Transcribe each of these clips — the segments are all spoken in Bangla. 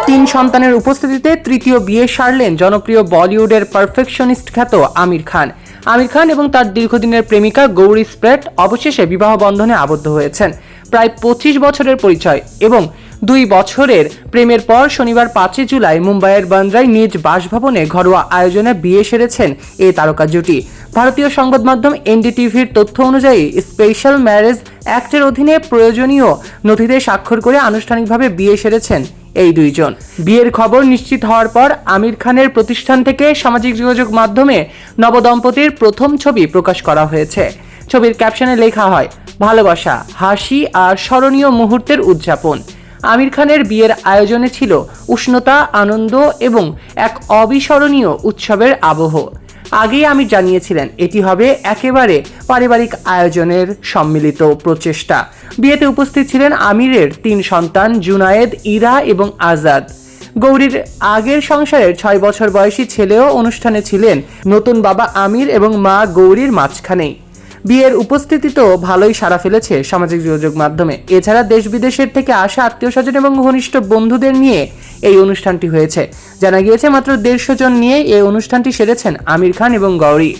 তিন সন্তানের উপস্থিতিতে তৃতীয় বিয়ে সারলেন জনপ্রিয় বলিউডের পারফেকশনিস্ট খ্যাত আমির খান। আমির খান এবং তার দীর্ঘদিনের প্রেমিকা গৌরী স্প্রেট অবশেষে বিবাহ বন্ধনে আবদ্ধ হয়েছেন। প্রায় 25 বছরের পরিচয় এবং 2 বছরের প্রেমের পর শনিবার 5 জুলাই মুম্বাইয়ের বান্দ্রায় নিজ বাসভবনে ঘরোয়া আয়োজনে বিয়ে সেরেছেন এই তারকা জুটি। ভারতীয় সংবাদ মাধ্যম এনডিটিভির তথ্য অনুযায়ী স্পেশাল ম্যারেজ অ্যাক্টের অধীনে প্রয়োজনীয় নথিতে স্বাক্ষর করে আনুষ্ঠানিকভাবে বিয়ে সেরেছেন এই দুইজন। বিয়ের খবর নিশ্চিত হওয়ার পর আমির খানের প্রতিষ্ঠান থেকে সামাজিক যোগাযোগ মাধ্যমে নবদম্পতির প্রথম ছবি প্রকাশ করা হয়েছে। ছবির ক্যাপশনে লেখা হয়, ভালোবাসা, হাসি আর স্মরণীয় মুহূর্তের উদযাপন। আমির খানের বিয়ের আয়োজনে ছিল উষ্ণতা, আনন্দ এবং এক অবিস্মরণীয় উৎসবের আবহ। আগেই আমির জানিয়েছিলেন এটি হবে একেবারে পারিবারিক আয়োজনের সম্মিলিত প্রচেষ্টা। বিয়েতে উপস্থিত ছিলেন আমিরের 3 সন্তান জুনায়েদ, ইরা এবং আজাদ। গৌরীর আগের সংসারের 6 বছর বয়সী ছেলেও অনুষ্ঠানে ছিলেন। নতুন বাবা আমির এবং মা গৌরীর মাঝখানেই। বিয়ের উপস্থিতি তো ভালোই সাড়া ফেলেছে সামাজিক যোগাযোগ মাধ্যমে। এছাড়া দেশ বিদেশের থেকে আসা আত্মীয় স্বজন এবং ঘনিষ্ঠ বন্ধুদের নিয়ে এই অনুষ্ঠানটি হয়েছে। জানা গিয়েছে মাত্র 150 জন নিয়ে এই অনুষ্ঠানটি সেরেছেন আমির খান এবং গৌরী।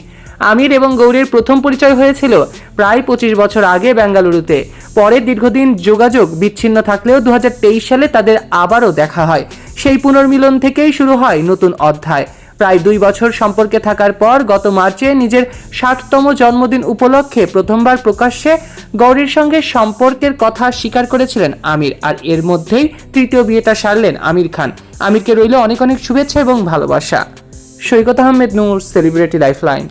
আমির এবং গৌরীর প্রথম পরিচয় হয়েছিল প্রায় 25 বছর আগে বেঙ্গালুরুতে। পরে দীর্ঘদিন যোগাযোগ বিচ্ছিন্ন থাকলেও 2023 সালে তাদের আবারও দেখা হয়। সেই পুনর্মিলন থেকেই শুরু হয় নতুন অধ্যায়। প্রায় 2 বছর সম্পর্কে থাকার পর গত মার্চে নিজের 60তম জন্মদিন উপলক্ষে প্রথমবার প্রকাশ্যে গৌরীর সঙ্গে সম্পর্কের কথা স্বীকার করেছিলেন আমির। আর এর মধ্যেই তৃতীয় বিয়েটা সারলেন আমির খান। আমিরকে রইল অনেক অনেক শুভেচ্ছা এবং ভালোবাসা। সৈকত আহমেদ নূর, সেলিব্রিটি লাইফলাইন।